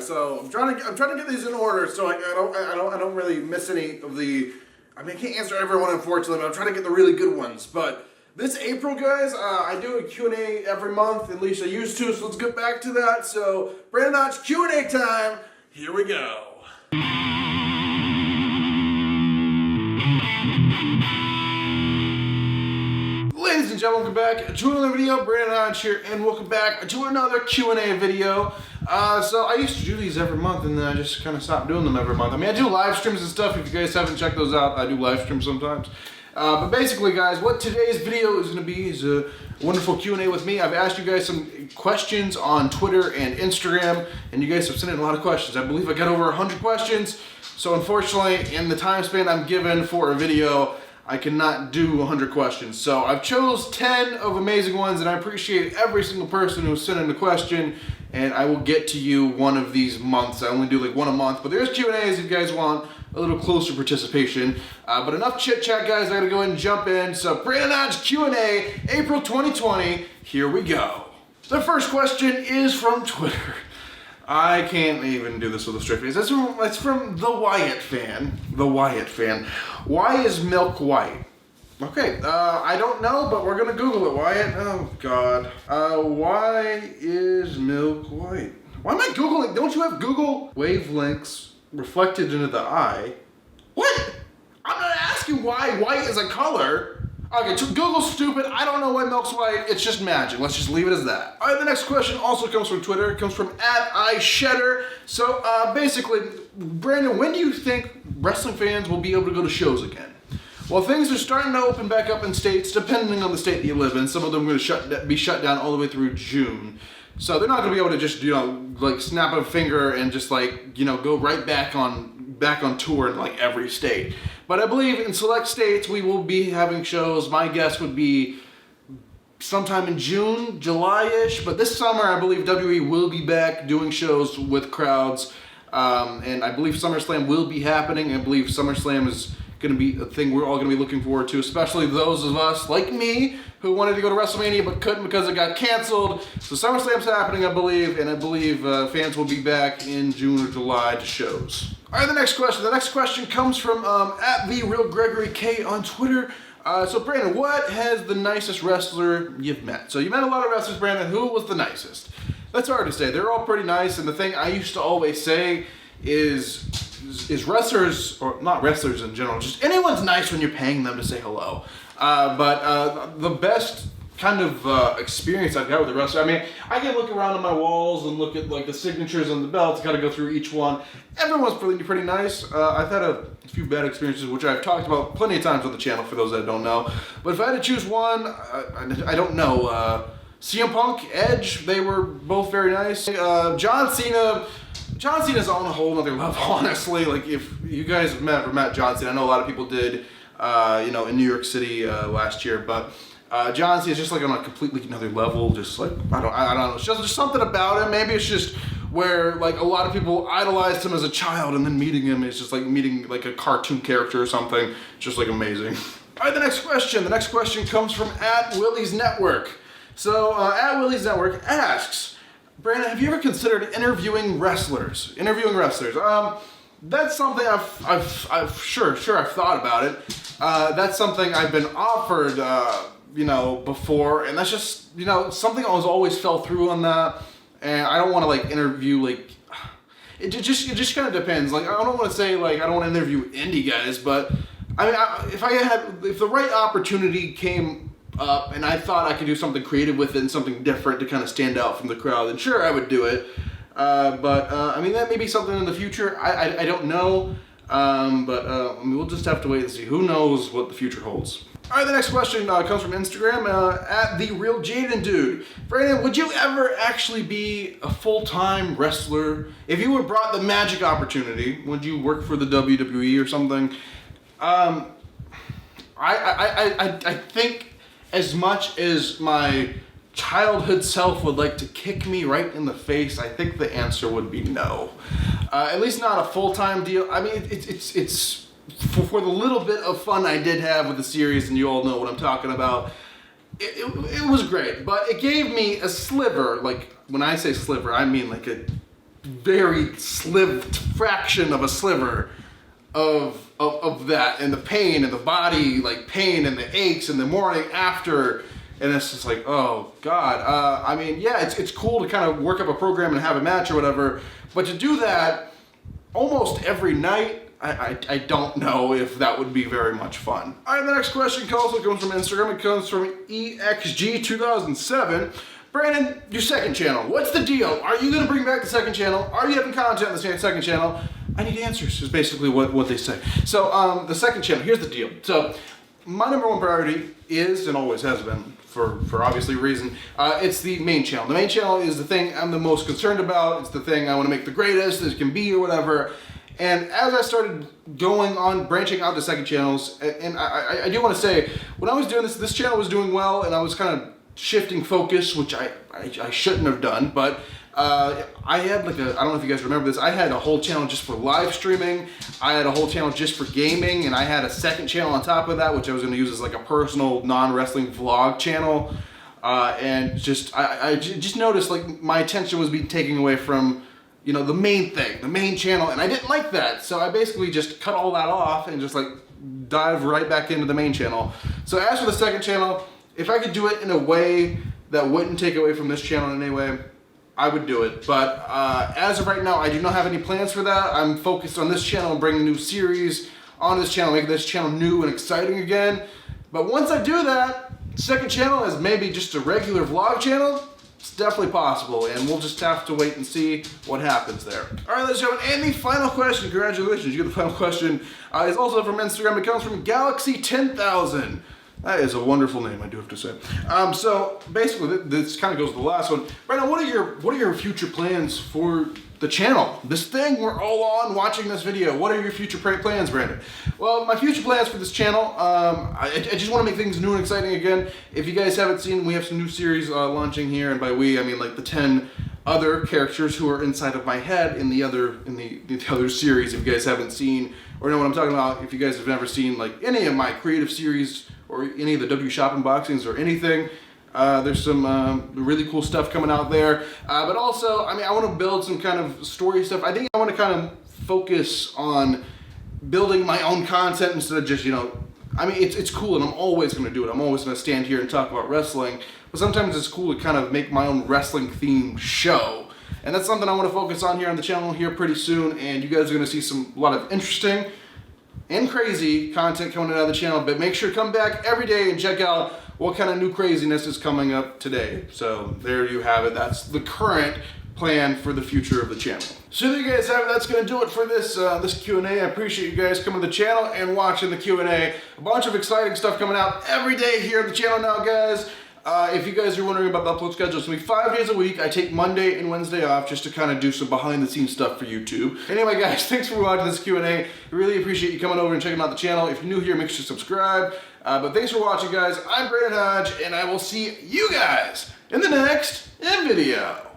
So I'm trying to get these in order so I don't really miss any of the. I mean, I can't answer everyone, unfortunately, but I'm trying to get the really good ones. But this April, guys, I do a Q&A every month. At least I used to, so let's get back to that. So, Brandon Hodge Q&A time. Here we go. Ladies and gentlemen, welcome back to another video. Brandon Hodge here, and welcome back to another Q&A video. So I used to do these every month, and then I just kind of stopped doing them every month. I mean, I do live streams and stuff. If you guys haven't checked those out, I do live streams sometimes. But basically, guys, what today's video is going to be is a wonderful Q&A with me. I've asked you guys some questions on Twitter and Instagram, and you guys have sent in a lot of questions. I believe I got over 100 questions. So unfortunately, in the time span I'm given for a video, I cannot do 100 questions. So I've chose 10 of amazing ones, and I appreciate every single person who sent in a question, and I will get to you one of these months. I only do like one a month, but there's Q&As if you guys want a little closer participation. But enough chit chat, guys. I gotta go ahead and jump in. So Brandon Hodge Q&A, April 2020, here we go. The first question is from Twitter. I can't even do this with a straight face. It's from the Wyatt fan. The Wyatt fan. Why is milk white? Okay, I don't know, but we're gonna Google it, Wyatt. Oh, God. Why is milk white? Why am I Googling? Don't you have Google wavelengths reflected into the eye? What? I'm not asking why white is a color. Okay, Google's stupid. I don't know why milk's white. It's just magic. Let's just leave it as that. All right, the next question also comes from Twitter. It comes from @iShedder. So basically, Brandon, when do you think wrestling fans will be able to go to shows again? Well, things are starting to open back up in states, depending on the state that you live in. Some of them are going to be shut down all the way through June. So they're not going to be able to just, like snap a finger and just like, go right back on tour in like every state. But I believe in select states we will be having shows. My guess would be sometime in June, July-ish. But this summer, I believe WWE will be back doing shows with crowds. And I believe SummerSlam will be happening. I believe SummerSlam is going to be a thing we're all going to be looking forward to, especially those of us like me who wanted to go to WrestleMania but couldn't because it got canceled. So SummerSlam's happening, I believe, and I believe fans will be back in June or July to shows. All right, the next question. The next question comes from @TheRealGregoryK on Twitter. So Brandon, what has the nicest wrestler you've met? So you met a lot of wrestlers, Brandon. Who was the nicest? That's hard to say. They're all pretty nice, and the thing I used to always say is wrestlers, or not wrestlers in general, just anyone's nice when you're paying them to say hello. But the best kind of experience I've got with a wrestler, I mean, I can look around on my walls and look at like the signatures on the belts, got to go through each one. Everyone's pretty nice. I've had a few bad experiences, which I've talked about plenty of times on the channel for those that don't know. But if I had to choose one, I don't know. CM Punk, Edge, they were both very nice. John Cena's on a whole other level, honestly. Like, if you guys have ever met John Cena, I know a lot of people did, in New York City last year, but John Cena is just like on a completely another level. Just like, I don't know, it's just something about him. Maybe it's just where like a lot of people idolized him as a child, and then meeting him is just like meeting like a cartoon character or something. It's just like amazing. All right, the next question. The next question comes from @WilliesNetwork. So @WilliesNetwork asks, Brandon, have you ever considered interviewing wrestlers? That's something I've sure I've thought about it. That's something I've been offered, before, and that's just, something I always fell through on that. And I don't want to like interview like, it just kind of depends. Like, I don't want to say like I don't want to interview indie guys, but I mean, if the right opportunity came up and I thought I could do something creative with it and something different to kind of stand out from the crowd, then sure, I would do it. But I mean, that may be something in the future. I don't know. I mean, we'll just have to wait and see. Who knows what the future holds. All right, the next question comes from Instagram, @TheRealJadenDude. Brandon, would you ever actually be a full-time wrestler? If you were brought the magic opportunity, would you work for the WWE or something? I think as much as my childhood self would like to kick me right in the face, I think the answer would be no. At least not a full-time deal. I mean, it's for the little bit of fun I did have with the series, and you all know what I'm talking about, it was great. But it gave me a sliver, like when I say sliver, I mean like a very fraction of a sliver of that, and the pain and the body, like pain and the aches and the morning after, and it's just like, oh God. I mean, yeah, it's cool to kind of work up a program and have a match or whatever, but to do that almost every night, I don't know if that would be very much fun. All right, the next question also comes from Instagram. It comes from EXG2007. Brandon, your second channel, what's the deal? Are you gonna bring back the second channel? Are you having content on the second channel? I need answers, is basically what they say. So the second channel, here's the deal. So my number one priority is, and always has been, for obviously reason, it's the main channel. The main channel is the thing I'm the most concerned about. It's the thing I want to make the greatest as can be or whatever. And as I started going on, branching out to second channels, and I do want to say, when I was doing this channel was doing well, and I was kind of shifting focus, which I shouldn't have done, but I had like I don't know if you guys remember this, I had a whole channel just for live streaming, I had a whole channel just for gaming, and I had a second channel on top of that, which I was going to use as like a personal non-wrestling vlog channel, and I just noticed like my attention was being taken away from, you know, the main thing, the main channel, and I didn't like that, so I basically just cut all that off and just like dive right back into the main channel. So as for the second channel, if I could do it in a way that wouldn't take away from this channel in any way, I would do it. But as of right now, I do not have any plans for that. I'm focused on this channel and bringing new series on this channel, making this channel new and exciting again. But once I do that, second channel as maybe just a regular vlog channel, it's definitely possible, and we'll just have to wait and see what happens there. All right, ladies and gentlemen, and the final question, congratulations, you get the final question, is also from Instagram. It comes from Galaxy 10,000. That is a wonderful name, I do have to say. So basically, this kind of goes to the last one. Brandon, what are your future plans for the channel? This thing we're all on watching this video. What are your future plans, Brandon? Well, my future plans for this channel, I just want to make things new and exciting again. If you guys haven't seen, we have some new series launching here, and by we, I mean like the 10 other characters who are inside of my head in the other series. If you guys haven't seen or know what I'm talking about, if you guys have never seen like any of my creative series or any of the W Shop unboxings or anything, there's some really cool stuff coming out there. But also, I mean, I want to build some kind of story stuff. I think I want to kind of focus on building my own content instead of just, you know, I mean, it's cool and I'm always going to do it. I'm always going to stand here and talk about wrestling. But sometimes it's cool to kind of make my own wrestling themed show. And that's something I want to focus on here on the channel here pretty soon. And you guys are going to see a lot of interesting and crazy content coming out of the channel. But make sure to come back every day and check out what kind of new craziness is coming up today. So there you have it. That's the current plan for the future of the channel. So there you guys have it. That's going to do it for this this Q&A. I appreciate you guys coming to the channel and watching the Q&A. A bunch of exciting stuff coming out every day here on the channel now, guys. If you guys are wondering about the upload schedule, it's going to be 5 days a week. I take Monday and Wednesday off just to kind of do some behind-the-scenes stuff for YouTube. Anyway, guys, thanks for watching this Q&A. I really appreciate you coming over and checking out the channel. If you're new here, make sure to subscribe. But thanks for watching, guys. I'm Brandon Hodge, and I will see you guys in the next video.